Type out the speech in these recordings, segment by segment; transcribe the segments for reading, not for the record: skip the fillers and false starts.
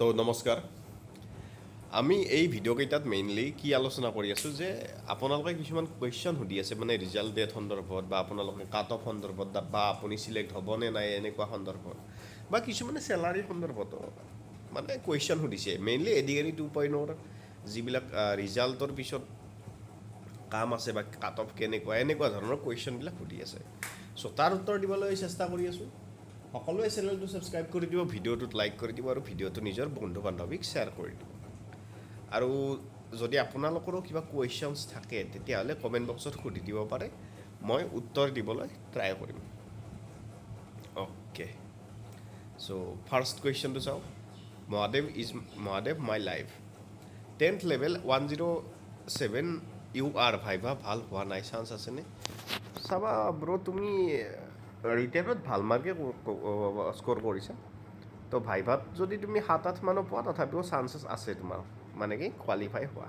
তো নমস্কাৰ আমি এই ভিডিঅ' কেইটাত মেইনলি কি আলোচনা কৰি আছোঁ যে আপোনালোকে কিছুমান কুৱেশ্যন সুধি আছে মানে ৰিজাল্ট ডেট সন্দৰ্ভত বা আপোনালোকে কাট অফ সন্দৰ্ভত বা আপুনি চিলেক্ট হ'বনে নাই এনেকুৱা সন্দৰ্ভত বা কিছুমানে চেলাৰী সন্দৰ্ভতো মানে কুৱেশ্যন সুধিছে মেইনলি ADRE 2.0 যিবিলাক ৰিজাল্টৰ পিছত কাম আছে বা কাট অফ কেনেকুৱা এনেকুৱা ধৰণৰ কুৱেশ্যনবিলাক সুধি আছে চ' তাৰ উত্তৰ দিবলৈ চেষ্টা কৰি আছোঁ সকলোৱে চেনেলটো ছাবস্ক্ৰাইব কৰি দিব ভিডিঅ'টোত লাইক কৰি দিব আৰু ভিডিঅ'টো নিজৰ বন্ধু বান্ধৱীক শ্বেয়াৰ কৰি দিব আৰু যদি আপোনালোকৰো কিবা কুৱেশ্যনছ থাকে তেতিয়াহ'লে কমেণ্ট বক্সত সুধি দিব পাৰে মই উত্তৰ দিবলৈ ট্ৰাই কৰিম অ'কে চ' ফাৰ্ষ্ট কুৱেশ্যনটো চাওঁ Mahadev my life 10th level 107 UR viva ভাল হোৱা নাই চান্স আছেনে চাবা ব্ৰ তুমি ৰিটেনত ভাল মাৰ্কে স্ক'ৰ কৰিছা তো ভাইভাত যদি তুমি 7-8 মানো পোৱা তথাপিও চান্সেছ আছে তোমাৰ মানে কি কোৱালিফাই হোৱা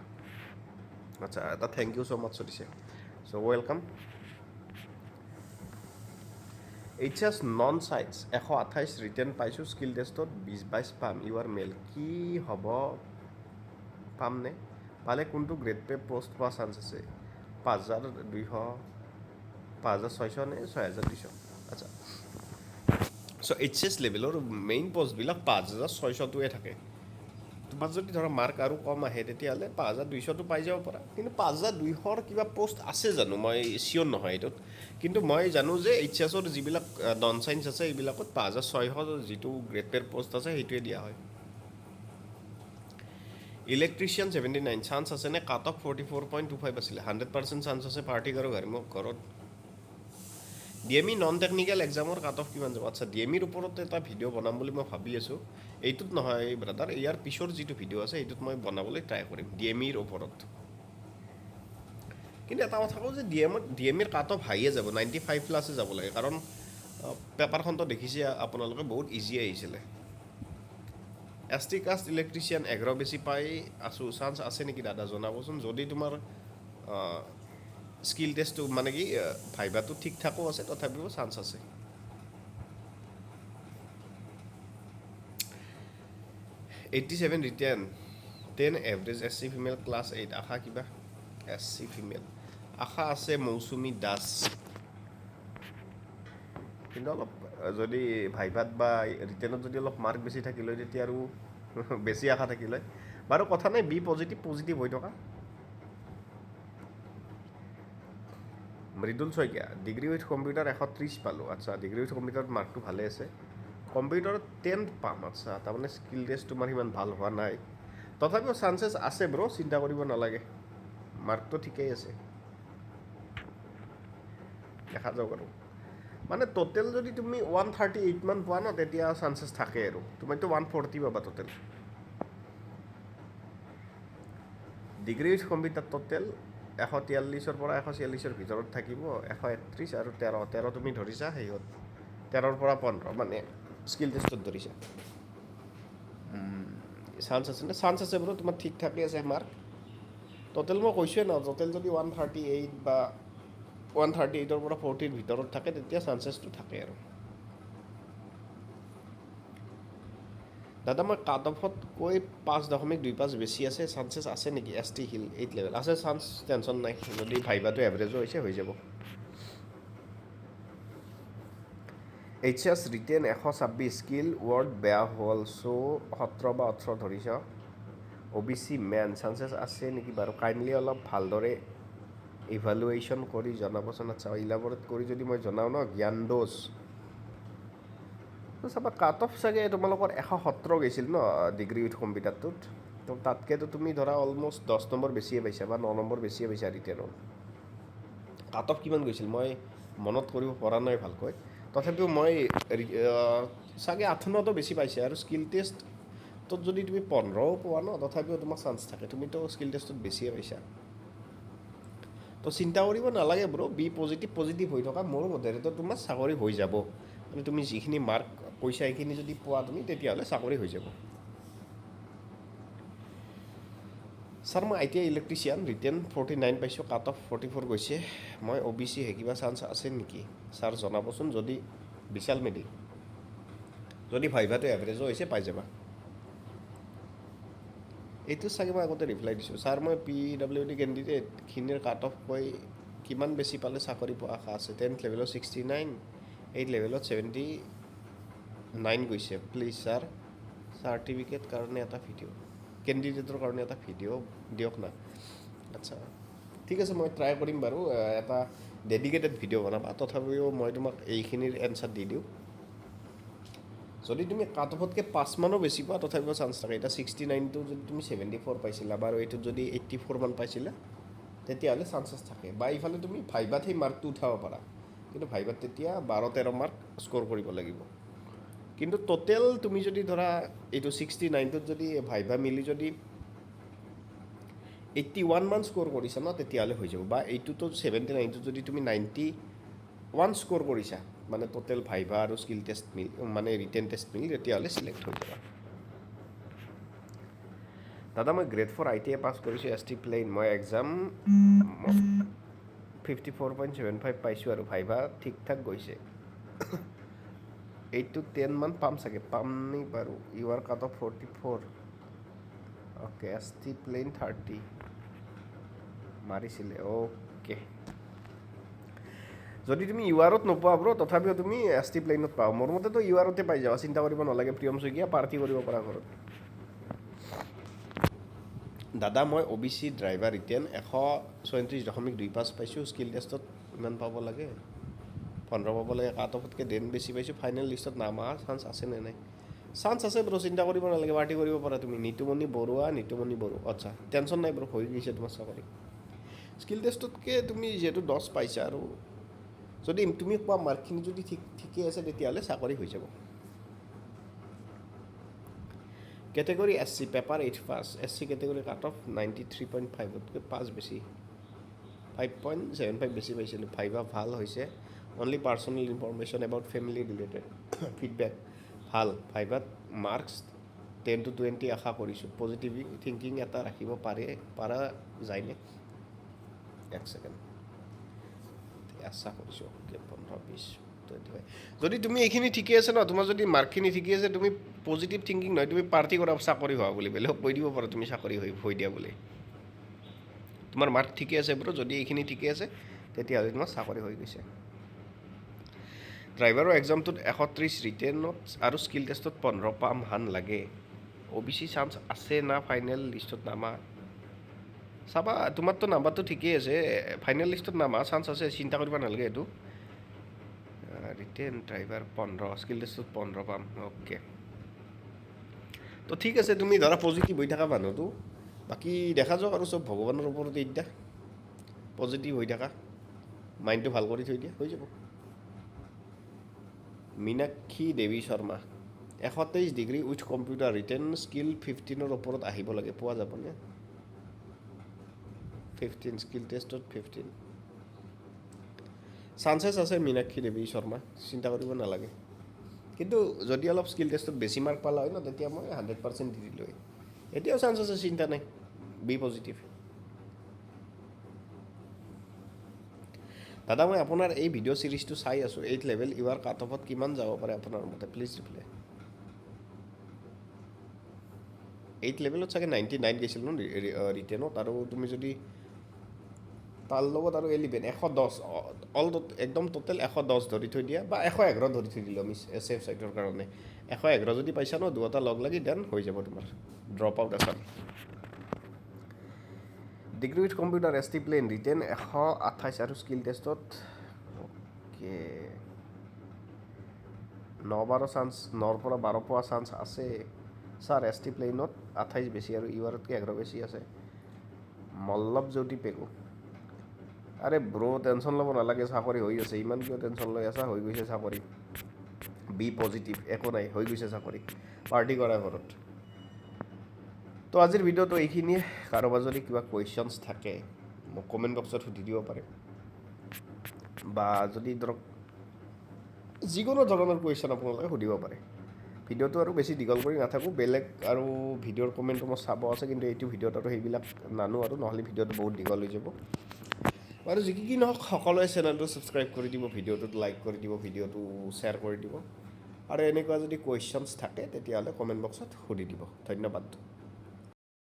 আচ্ছা এটা থেংক ইউ ছ' মাছ দিছে ছ' welcome HS non science 128 written পাইছোঁ স্কিল টেষ্টত 20-22 পাম ইউ আৰ মেল কি হ'ব পামনে পালে কোনটো গ্ৰেড পে পষ্ট পোৱা চান্স আছে 5200 5600 নে 6200 আচ্ছা চ' HS লেভেলৰ মেইন পষ্টবিলাক 5600টোৱে থাকে তোমাৰ যদি ধৰা মাৰ্ক আৰু কম আহে তেতিয়াহ'লে 5200টো পাই যাব পাৰা কিন্তু 5200ৰ কিবা পষ্ট আছে জানো মই চিয়'ৰ নহয় এইটোত কিন্তু মই জানো যে HSৰ যিবিলাক নন চাইন্স আছে এইবিলাকত 5600 যিটো গ্ৰেড পেৰ পষ্ট আছে সেইটোৱে দিয়া হয় ইলেক্ট্ৰিচিয়ান 79 চান্স আছে নে কাট অফ 44.25 আছিলে 100% চান্স আছে পাৰ্টি আৰু ঘৰত DME নন টেকনিকেল এক্সামৰ কাট অফ কিমান যাব আচ্ছা DMEৰ ওপৰত এটা ভিডিঅ' বনাম বুলি মই ভাবি আছোঁ এইটোত নহয় ব্ৰাদাৰ ইয়াৰ পিছৰ যিটো ভিডিঅ' আছে সেইটোত মই বনাবলৈ ট্ৰাই কৰিম DMEৰ ওপৰত কিন্তু এটা কথা কওঁ যে DMEৰ কাট অফ হাইয়ে যাব 95 প্লাছে যাব লাগে কাৰণ পেপাৰখনতো দেখিছে আপোনালোকে বহুত ইজি আহিছিলে ST কাষ্ট ইলেক্ট্ৰিচিয়ান 11 বেছি পাই আছোঁ চান্স আছে নেকি দাদা জনাবচোন যদি তোমাৰ স্কিল টেষ্টটো মানে কি ভাইভাটো ঠিক ঠাকো আছে তথাপিও চান্স আছে 87 written 10 average SC female class 8 আশা কিবা SC ফিমেল আশা আছে মৌচুমী দাস কিন্তু অলপ যদি ভাইভাত বা ৰিটেনত যদি অলপ মাৰ্ক বেছি থাকিলে তেতিয়া আৰু বেছি আশা থাকিলে বাৰু কথা নাই বি পজিটিভ হৈ থকা Mridul Saikia degree with computer 130 পালোঁ আচ্ছা ডিগ্ৰী উইথ কম্পিউটাৰত মাৰ্কটো ভালে আছে কম্পিউটাৰত 10th পাম আচ্ছা তাৰমানে স্কিল টেষ্ট তোমাৰ সিমান ভাল হোৱা নাই তথাপিও চান্সেছ আছে ব্ৰ চিন্তা কৰিব নালাগে মাৰ্কটো ঠিকেই আছে দেখা যাওক আৰু মানে টোটেল যদি তুমি 138 মান পোৱা ন তেতিয়া চান্সেছ থাকে আৰু তুমিতো 140 পাবা total degree with computer total 143ৰ পৰা 146ৰ ভিতৰত থাকিব 131 আৰু 13 তুমি ধৰিছা সেইত 13ৰ পৰা 15 মানে স্কিল টেষ্টত ধৰিছা চান্স আছে নে চান্স আছে বাৰু তোমাৰ ঠিক ঠাকে আছে মাৰ্ক টোটেল মই কৈছোৱে ন টোটেল যদি 138 বা 138ৰ পৰা 40ৰ ভিতৰত থাকে তেতিয়া চান্সেছটো থাকে আৰু দাদা মই কাট অফতকৈ 5.25 বেছি আছে চান্সেছ আছে নেকি ST হিল 8 লেভেল আছে চান্স টেনশ্যন নাই যদি ভাইভাটো এভাৰেজো হৈছে হৈ যাব HS ৰিটেন 126 স্কিল ৱৰ্ড বেয়া হ'ল চ' 17 বা 18 ধৰিছ OBC মেন চান্সেছ আছে নেকি বাৰু কাইণ্ডলি অলপ ভালদৰে ইভালুৱেশ্যন কৰি জনাবচোন আচ্ছা ইলাবৰেট কৰি যদি মই জনাওঁ ন জ্ঞান দোষ চাবা কাট অফ চাগে তোমালোকৰ 117 গৈছিল ন ডিগ্ৰী উইথ কম্পিউটাৰটোত তো তাতকৈতো তুমি ধৰা অলমষ্ট 10 নম্বৰ বেছিয়ে পাইছা বা 9 নম্বৰ বেছিয়ে পাইছা ৰিটেনত কাট অফ কিমান গৈছিল মই মনত কৰিব পৰা নাই ভালকৈ তথাপিও মই চাগে 8-9টো বেছি পাইছে আৰু স্কিল টেষ্টত যদি তুমি 15ও পোৱা ন তথাপিও তোমাৰ চান্স থাকে তুমিতো স্কিল টেষ্টত বেছিয়ে পাইছা তো চিন্তা কৰিব নালাগে ব্ৰ বি পজিটিভ হৈ থকা মোৰ বোধেৰেতো তোমাৰ চাকৰি হৈ যাব মানে তুমি যিখিনি মাৰ্ক পইচা এইখিনি যদি পোৱা তুমি তেতিয়াহ'লে চাকৰি হৈ যাব ছাৰ মই ITI ইলেক্ট্ৰিচিয়ান ৰিটেন 49 পাইছোঁ কাট অফ 44 গৈছে মই OBC হে কিবা চান্স আছে নেকি ছাৰ জনাবচোন যদি বিশাল মেডি যদি ভাইভাটো এভাৰেজো হৈছে পাই যাবা এইটো চাগে মই আগতে ৰিপ্লাই দিছোঁ ছাৰ মই PWD কেণ্ডিডেটখিনিৰ কাট অফ কৈ কিমান বেছি পালে চাকৰি পোৱা আশা আছে 10th লেভেলত 69 8th লেভেলত 79 গৈছে প্লিজ ছাৰ চাৰ্টিফিকেট কাৰণে এটা ভিডিঅ' কেণ্ডিডেটৰ কাৰণে এটা ভিডিঅ' দিয়ক না আচ্ছা ঠিক আছে মই ট্ৰাই কৰিম বাৰু এটা ডেডিকেটেড ভিডিঅ' বনাবা তথাপিও মই তোমাক এইখিনিৰ এনচাৰ দি দিওঁ যদি তুমি কাট অফতকৈ 5 মানো বেছি পোৱা তথাপিও চান্স থাকে এতিয়া 69টো যদি তুমি 74 পাইছিলা বাৰু এইটোত যদি 84 মান পাইছিলা তেতিয়াহ'লে চান্সেছ থাকে বা ইফালে তুমি ভাইভাত সেই মাৰ্কটো উঠাব পাৰা কিন্তু ভাইভাত তেতিয়া 12-13 মাৰ্ক স্ক'ৰ কৰিব লাগিব কিন্তু টোটেল তুমি যদি ধৰা এইটো 69টোত যদি ভাইভা মিলি যদি 81 মান স্ক'ৰ কৰিছা ন তেতিয়াহ'লে হৈ যাব বা এইটোতো 79টোত যদি তুমি 91 স্ক'ৰ কৰিছা মানে টোটেল ভাইভা আৰু স্কিল টেষ্ট মিল মানে ৰিটেন টেষ্ট মিল তেতিয়াহ'লে চিলেক্ট হৈ যাবা দাদা মই গ্ৰেড 4 ITI পাছ কৰিছোঁ ST প্লেইন মই এক্সাম 54.75 পাইছোঁ আৰু ভাইভা ঠিক ঠাক গৈছে 8 to 10 মান পাম চাগে পাম নি বাৰু you are cut off 44 okay ST প্লেইন 30 মাৰিছিলে অ'কে যদি তুমি ইউ আৰত নোপোৱা ব্ৰ তথাপিও তুমি ST প্লেইনত পাওঁ মোৰ মতেতো ইউ আৰতে পাই যাবা চিন্তা কৰিব নালাগে প্ৰিয়ম শইকীয়া পাৰ্টি কৰিব পৰা ঘৰত দাদা মই OBC ড্ৰাইভাৰ ৰিটেন 134.25 পাইছোঁ স্কিল টেষ্টত ইমান পাব লাগে 15 পাব লাগে কাট অফতকৈ দেন বেছি পাইছোঁ ফাইনেল লিষ্টত নাম অহা চান্স আছে নে নাই চান্স আছে ব্ৰ চিন্তা কৰিব নালাগে পাৰ্টি কৰিব পাৰা তুমি নিতুমণি বৰুৱা আচ্ছা টেনশ্যন নাই ব্ৰ হৈ গৈছে তোমাৰ চাকৰি স্কিল টেষ্টতকৈ তুমি যিহেতু 10 পাইছা আৰু যদি তুমি কোৱা মাৰ্কখিনি যদি ঠিকেই আছে তেতিয়াহ'লে চাকৰি হৈ যাব কেটেগৰী SC পেপাৰ 8 পাছ SC কেটেগৰী কাট অফ 93.5তকৈ 5 বেছি 5.75 বেছি পাইছিলোঁ ভাইভা ভাল হৈছে only personal information about family related feedback ভাল ভাইভাত মাৰ্কছ 10 to 20 আশা কৰিছোঁ পজিটিভ থিংকিং এটা ৰাখিব পাৰা যায়নে এক ছেকেণ্ড আশা কৰিছোঁ অ'কে 15-20 যদি তুমি এইখিনি ঠিকে আছে ন তোমাৰ যদি মাৰ্কখিনি ঠিকে আছে তুমি পজিটিভ থিংকিং নহয় তুমি পাৰ্টি কৰা চাকৰি হোৱা বুলি বেলেগক কৈ দিব পাৰা তুমি চাকৰি হৈ দিয়া বুলি তোমাৰ মাৰ্ক ঠিকে আছে ব্ৰ যদি এইখিনি ঠিকে আছে তেতিয়াহ'লে তোমাৰ চাকৰি হৈ গৈছে ড্ৰাইভাৰৰ এক্সামটোত 130 ৰিটেনত আৰু স্কিল টেষ্টত 15 পাম হান লাগে OBC চান্স আছে না ফাইনেল লিষ্টত নামা চাবা তোমাৰতো নাম্বাৰটো ঠিকেই আছে ফাইনেল লিষ্টত নামা চান্স আছে চিন্তা কৰিব নালাগে এইটো ৰিটেন ড্ৰাইভাৰ 15 স্কিল টেষ্টত 15 পাম অ'কে তো ঠিক আছে তুমি ধৰা পজিটিভ হৈ থকা মানুহটো বাকী দেখা যাওক আৰু চব ভগৱানৰ ওপৰতে এতিয়া পজিটিভ হৈ থকা মাইণ্ডটো ভাল কৰি থৈ দিয়া হৈ যাব Minakshi Devi Sharma 123 degree with computer written skill 15ৰ ওপৰত আহিব লাগে পোৱা যাবনে 15 স্কিল টেষ্টত 15 চান্সেছ আছে মীনাক্ষী দেৱী শৰ্মা চিন্তা কৰিব নালাগে কিন্তু যদি অলপ স্কিল টেষ্টত বেছি মাৰ্ক পালা হয় ন তেতিয়া মই 100% দি দিলোঁ হয় এতিয়াও চান্স আছে চিন্তা নাই বি পজিটিভ দাদা মই আপোনাৰ এই ভিডিঅ' ছিৰিজটো চাই আছোঁ 8th লেভেল ইউ আৰ কাট অফত কিমান যাব পাৰে আপোনাৰ মতে প্লিজ ৰিপ্লাই 8th লেভেলত চাগে 99 গৈছিল ন ৰিটেনত আৰু তুমি যদি তাৰ লগত আৰু 11 110 অল একদম টোটেল 110 ধৰি থৈ দিয়া বা 111 ধৰি থৈ দিলোঁ আমি ছেফ ছাইডৰ কাৰণে 111 যদি পাইছা ন দুটা লগ লাগি দেন হৈ যাব তোমাৰ ড্ৰপ আউট এখন degree with computer ST plain written 128 আৰু স্কিল টেষ্টত অ'কে 9-12 চান্স 9ৰ পৰা 12 পোৱা চান্স আছে ছাৰ ST প্লেইনত 28 বেছি আৰু ইউ আৰতকৈ 11 বেছি আছে মল্লৱ জ্যোতি পেগু আৰে ব্ৰ টেনশ্যন ল'ব নালাগে চাকৰি হৈ আছে ইমান কিয় টেনশ্যন লৈ আছা হৈ গৈছে চাকৰি বি পজিটিভ একো নাই হৈ গৈছে চাকৰি পাৰ্টি কৰা ঘৰত তো আজিৰ ভিডিঅ'টো এইখিনিয়ে কাৰোবাৰ যদি কিবা কুৱেশ্যনছ থাকে মোক কমেণ্ট বক্সত সুধি দিব পাৰে বা যদি ধৰক যিকোনো ধৰণৰ কুৱেশ্যন আপোনালোকে সুধিব পাৰে ভিডিঅ'টো আৰু বেছি দীঘল কৰি নাথাকোঁ বেলেগ আৰু ভিডিঅ'ৰ কমেণ্টটো মই চাব আছে কিন্তু এইটো ভিডিঅ'ত আৰু সেইবিলাক নানো আৰু নহ'লে ভিডিঅ'টো বহুত দীঘল হৈ যাব বাৰু যি কি নহওক সকলোৱে চেনেলটো ছাবস্ক্ৰাইব কৰি দিব ভিডিঅ'টোত লাইক কৰি দিব ভিডিঅ'টো শ্বেয়াৰ কৰি দিব আৰু এনেকুৱা যদি কুৱেশ্যনছ থাকে তেতিয়াহ'লে কমেণ্ট বক্সত সুধি দিব ধন্যবাদ